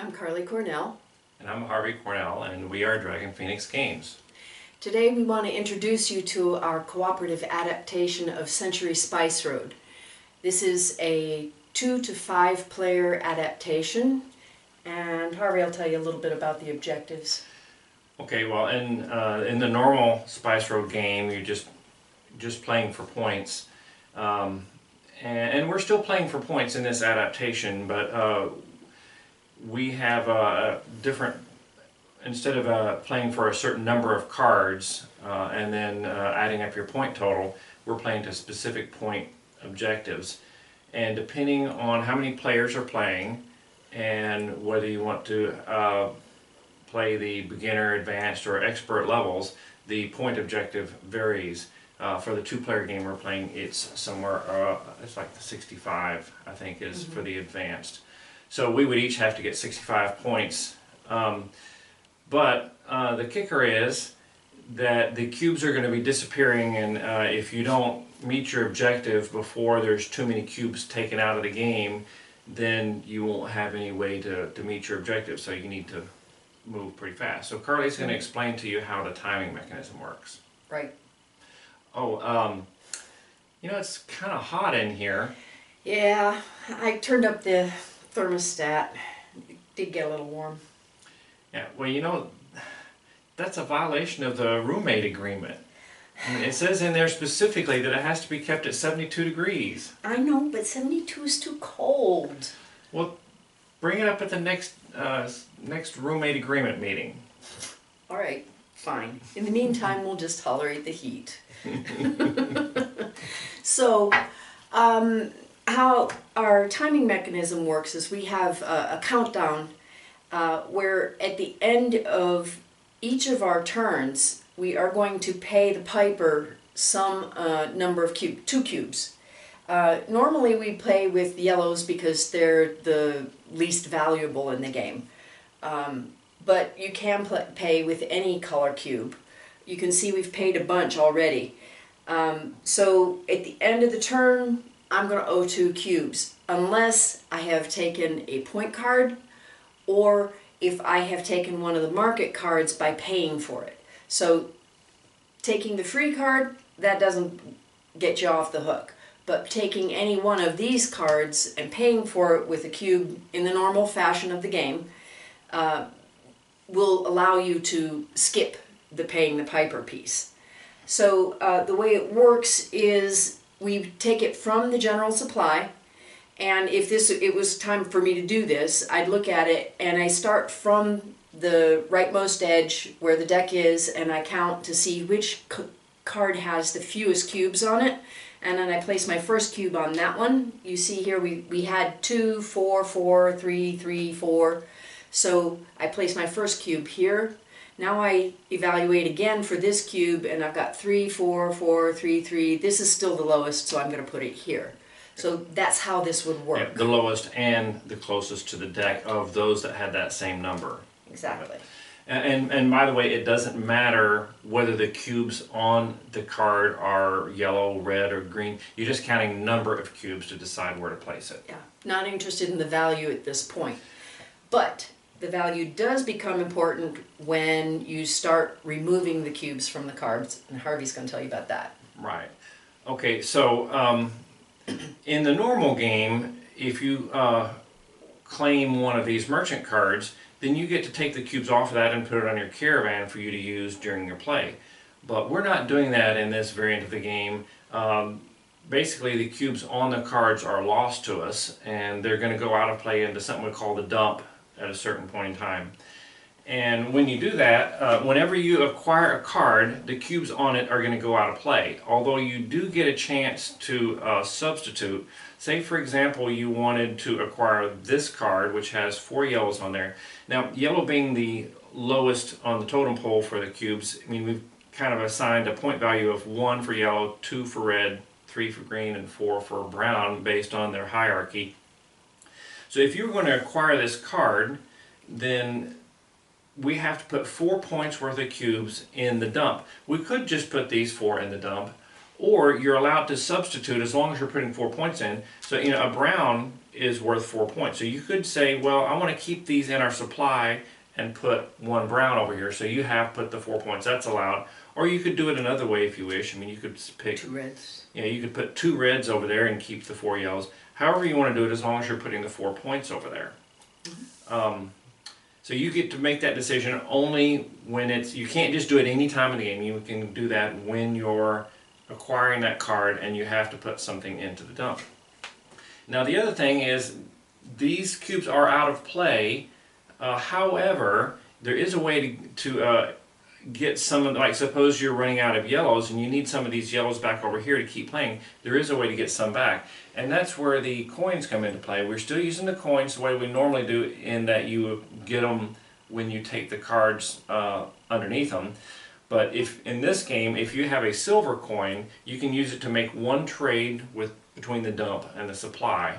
I'm Carly Cornell. And I'm Harvey Cornell, and we are Dragon Phoenix Games. Today we want to introduce you to our cooperative adaptation of Century Spice Road. This is a 2 to 5 player adaptation, and Harvey will tell you a little bit about the objectives. Okay, well, in the normal Spice Road game, you're just playing for points, and we're still playing for points in this adaptation, but we have a different. Instead of playing for a certain number of cards and then adding up your point total, we're playing to specific point objectives. And depending on how many players are playing and whether you want to play the beginner, advanced, or expert levels, the point objective varies. For the 2-player game we're playing, it's somewhere, it's like the 65, I think, is for the advanced. So we would each have to get 65 points. But the kicker is that the cubes are going to be disappearing, and if you don't meet your objective before there's too many cubes taken out of the game, then you won't have any way to meet your objective, so you need to move pretty fast. So Carly's going to explain to you how the timing mechanism works. Right. Oh, you know, it's kind of hot in here. Yeah, I turned up the thermostat. It did get a little warm. Yeah, well, you know, that's a violation of the roommate agreement. I mean, it says in there specifically that it has to be kept at 72 degrees. I know, but 72 is too cold. Well, bring it up at the next roommate agreement meeting. All right, fine. In the meantime, we'll just tolerate the heat. So, how our timing mechanism works is we have a countdown where at the end of each of our turns, we are going to pay the piper some number of 2 cubes. Normally we play with yellows because they're the least valuable in the game. But you can pay with any color cube. You can see we've paid a bunch already. So at the end of the turn, I'm going to owe 2 cubes, unless I have taken a point card, or if I have taken one of the market cards by paying for it. So taking the free card, that doesn't get you off the hook. But taking any one of these cards and paying for it with a cube in the normal fashion of the game will allow you to skip the paying the piper piece. So the way it works is we take it from the general supply, and if it was time for me to do this, I'd look at it and I start from the rightmost edge where the deck is, and I count to see which card has the fewest cubes on it, and then I place my first cube on that one. You see here we had 2, 4, 4, 3, 3, 4. So I place my first cube here. Now I evaluate again for this cube, and I've got 3, 4, 4, 3, 3. This is still the lowest, so I'm going to put it here. So that's how this would work. Yeah, the lowest and the closest to the deck of those that had that same number. Exactly. And by the way, it doesn't matter whether the cubes on the card are yellow, red, or green. You're just counting number of cubes to decide where to place it. Yeah, not interested in the value at this point. But the value does become important when you start removing the cubes from the cards, and Harvey's going to tell you about that. Right. Okay, so in the normal game, if you claim one of these merchant cards, then you get to take the cubes off of that and put it on your caravan for you to use during your play. But we're not doing that in this variant of the game. Basically, the cubes on the cards are lost to us, and they're going to go out of play into something we call the dump at a certain point in time. And when you do that, whenever you acquire a card, the cubes on it are going to go out of play. Although you do get a chance to substitute. Say, for example, you wanted to acquire this card, which has 4 yellows on there. Now, yellow being the lowest on the totem pole for the cubes, I mean, we've kind of assigned a point value of 1 for yellow, 2 for red, 3 for green, and 4 for brown based on their hierarchy. So if you're going to acquire this card, then we have to put 4 points worth of cubes in the dump. We could just put these 4 in the dump, or you're allowed to substitute as long as you're putting 4 points in. So, you know, a brown is worth 4 points. So you could say, well, I want to keep these in our supply and put one brown over here. So you have put the 4 points. That's allowed. Or you could do it another way if you wish. I mean, you could pick 2 reds. Yeah, you could put 2 reds over there and keep the 4 yellows. However you want to do it, as long as you're putting the 4 points over there. So you get to make that decision only when you can't just do it any time in the game. You can do that when you're acquiring that card and you have to put something into the dump. Now the other thing is, these cubes are out of play. However, there is a way to get some of, like suppose you're running out of yellows and you need some of these yellows back over here to keep playing. There is a way to get some back, and that's where the coins come into play. We're still using the coins the way we normally do, in that you get them when you take the cards underneath them. But if in this game, if you have a silver coin, you can use it to make one trade between the dump and the supply,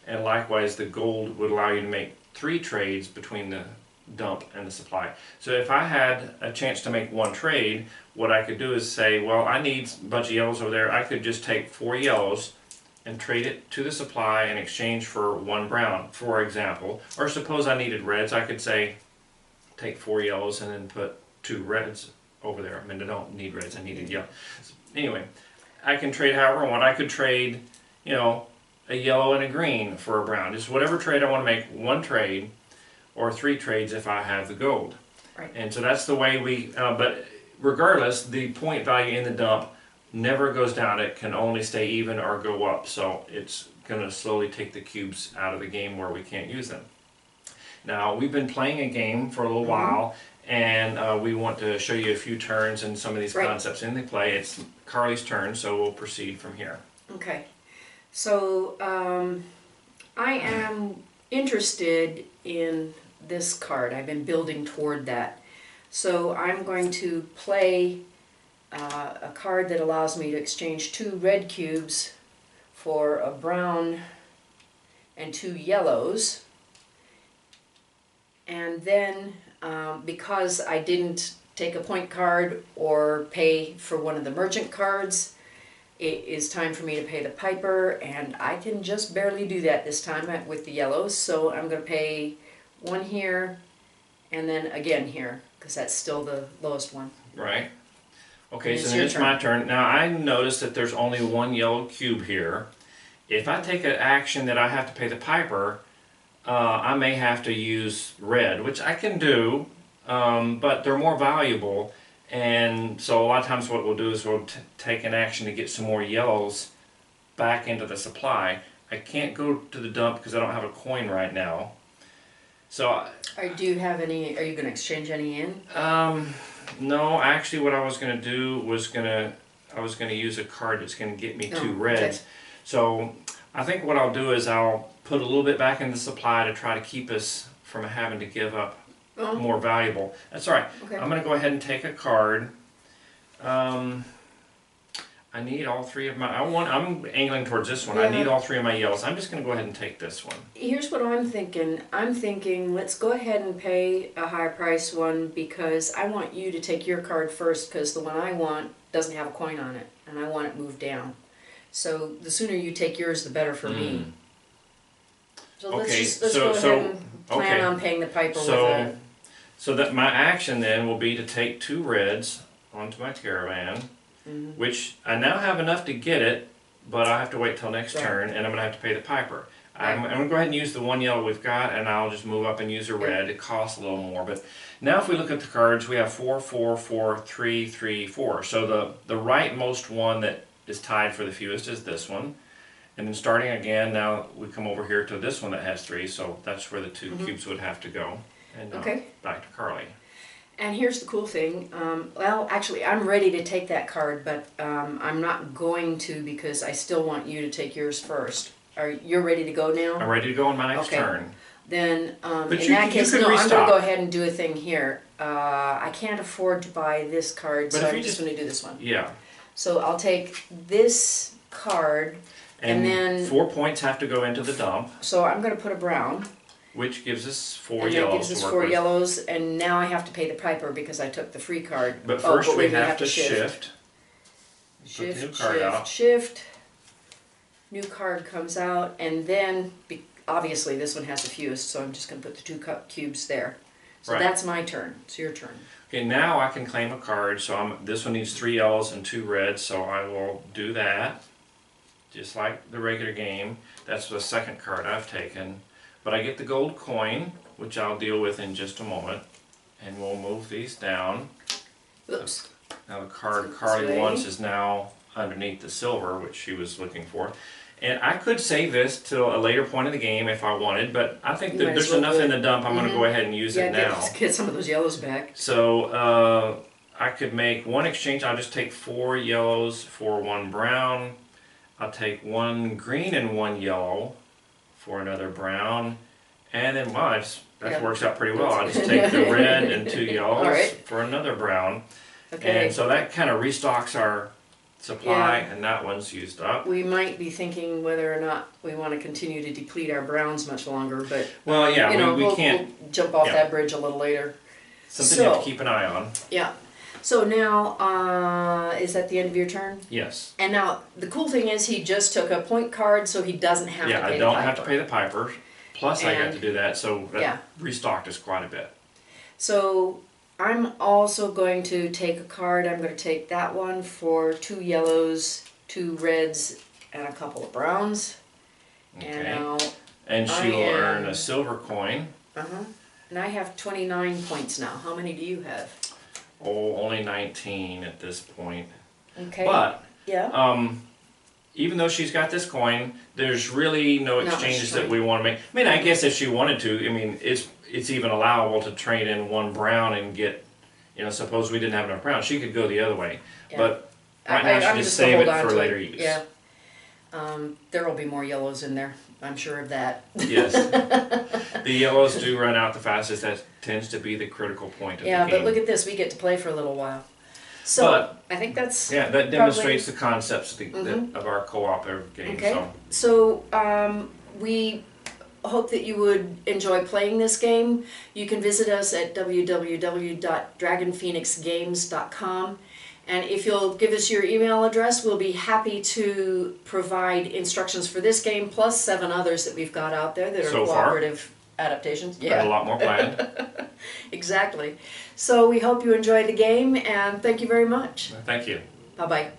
and likewise the gold would allow you to make 3 trades between the dump and the supply. So if I had a chance to make one trade, what I could do is say, well, I need a bunch of yellows over there. I could just take 4 yellows and trade it to the supply in exchange for 1 brown, for example. Or suppose I needed reds, I could say take 4 yellows and then put 2 reds over there. I mean, I don't need reds, I needed yellow. Anyway, I can trade however I want. I could trade, you know, a yellow and a green for a brown. Just whatever trade I want to make, one trade, or 3 trades if I have the gold. Right. And so that's the way we, but regardless, the point value in the dump never goes down. It can only stay even or go up. So it's going to slowly take the cubes out of the game where we can't use them. Now, we've been playing a game for a little while, and we want to show you a few turns and some of these concepts in the play. It's Carly's turn, so we'll proceed from here. Okay. So I am interested in this card. I've been building toward that. So I'm going to play a card that allows me to exchange 2 red cubes for a brown and 2 yellows. And then because I didn't take a point card or pay for one of the merchant cards, it is time for me to pay the piper, and I can just barely do that this time with the yellows. So I'm going to pay 1 here and then again here, because that's still the lowest one. Right. Okay, And so then it's my turn. Now I notice that there's only 1 yellow cube here. If I take an action that I have to pay the piper, I may have to use red, which I can do, but they're more valuable. And so a lot of times what we'll do is we'll take an action to get some more yellows back into the supply. I can't go to the dump because I don't have a coin right now. So Do you have any, are you going to exchange any in? no, actually what I was going to do was I was going to use a card that's going to get me 2 reds. Okay. So I think what I'll do is I'll put a little bit back in the supply to try to keep us from having to give up more valuable. That's all right. Okay. I'm going to go ahead and take a card. I need all 3 of my, I'm angling towards this one. I need all 3 of my yellows. I'm just going to go ahead and take this one. Here's what I'm thinking. I'm thinking let's go ahead and pay a higher price one, because I want you to take your card first, because the one I want doesn't have a coin on it and I want it moved down. So the sooner you take yours, the better for me. So let's go ahead and plan on paying the piper with a... So that my action then will be to take 2 reds onto my caravan, which I now have enough to get it, but I have to wait till next turn, and I'm going to have to pay the piper. I'm going to go ahead and use the 1 yellow we've got, and I'll just move up and use a red. It costs a little more, but now if we look at the cards, we have 4, 4, 4, 3, 3, 4. So the rightmost one that is tied for the fewest is this one. And then starting again, now we come over here to this one that has 3, so that's where the 2 cubes would have to go. And back to Carly. And here's the cool thing. Well, actually, I'm ready to take that card, but I'm not going to, because I still want you to take yours first. You're ready to go now? I'm ready to go on my next turn. Then, in that case, no, I'm going to go ahead and do a thing here. I can't afford to buy this card, so I'm just going to do this one. Yeah. So I'll take this card, and then... 4 points have to go into the dump. So I'm going to put a brown. Which gives us 4 and yellows. That gives us 4 yellows, and now I have to pay the piper because I took the free card. But first we have to shift. Shift, shift. New card comes out, and then obviously this one has the fewest, so I'm just gonna put the 2 cubes there. So Right. that's my turn, it's your turn. Okay, now I can claim a card, so this one needs 3 yellows and 2 reds, so I will do that. Just like the regular game. That's the second card I've taken. But I get the gold coin, which I'll deal with in just a moment. And we'll move these down. Oops. Now the card This Carly way. wants is now underneath the silver, which she was looking for. And I could save this till a later point of the game if I wanted, but I think You that might as there's well enough do in it. the dump, I'm going to go ahead and use Yeah, it now. get some of those yellows back. So I could make one exchange. I'll just take 4 yellows for 1 brown. I'll take 1 green and 1 yellow for another brown. And then, well, that Yeah. works out pretty well. I'll just take the red and 2 yellows All right. for another brown. Okay. And so that kind of restocks our supply, Yeah. and that one's used up. We might be thinking whether or not we want to continue to deplete our browns much longer, but Well, yeah, you know, we can't. we'll jump off yeah. that bridge a little later. Something you have So- to keep an eye on. Yeah. So now, is that the end of your turn? Yes. And now, the cool thing is he just took a point card, so he doesn't have Yeah, to pay I the don't piper. have to pay the piper. Plus, I got And- to do that, so that Yeah. restocked us quite a bit. So I'm also going to take a card. I'm going to take that one for 2 yellows, 2 reds, and a couple of browns. And Okay. now, And she I will earn am- a silver coin. and I have 29 points now. How many do you have? Oh, only 19 at this point. Okay. But Yeah. even though she's got this coin, there's really no Not much exchanges that choice. we want to make. I mean, I guess if she wanted to, I mean, it's even allowable to trade in 1 brown and get, you know, suppose we didn't have enough brown, she could go the other way. Yeah. But right now, I'm she just gonna save hold it on for to later use. Yeah. There will be more yellows in there. I'm sure of that. Yes. The yellows do run out the fastest. That tends to be the critical point of Yeah, the game. but look at this. We get to play for a little while. So But- I think that's Yeah, that demonstrates the concepts of our co-operative game. okay. So. So we hope that you would enjoy playing this game. You can visit us at www.dragonphoenixgames.com. And if you'll give us your email address, we'll be happy to provide instructions for this game, plus 7 others that we've got out there that are So far? cooperative adaptations. Got a lot more planned. Exactly. So we hope you enjoyed the game, and thank you very much. Thank you. Bye-bye.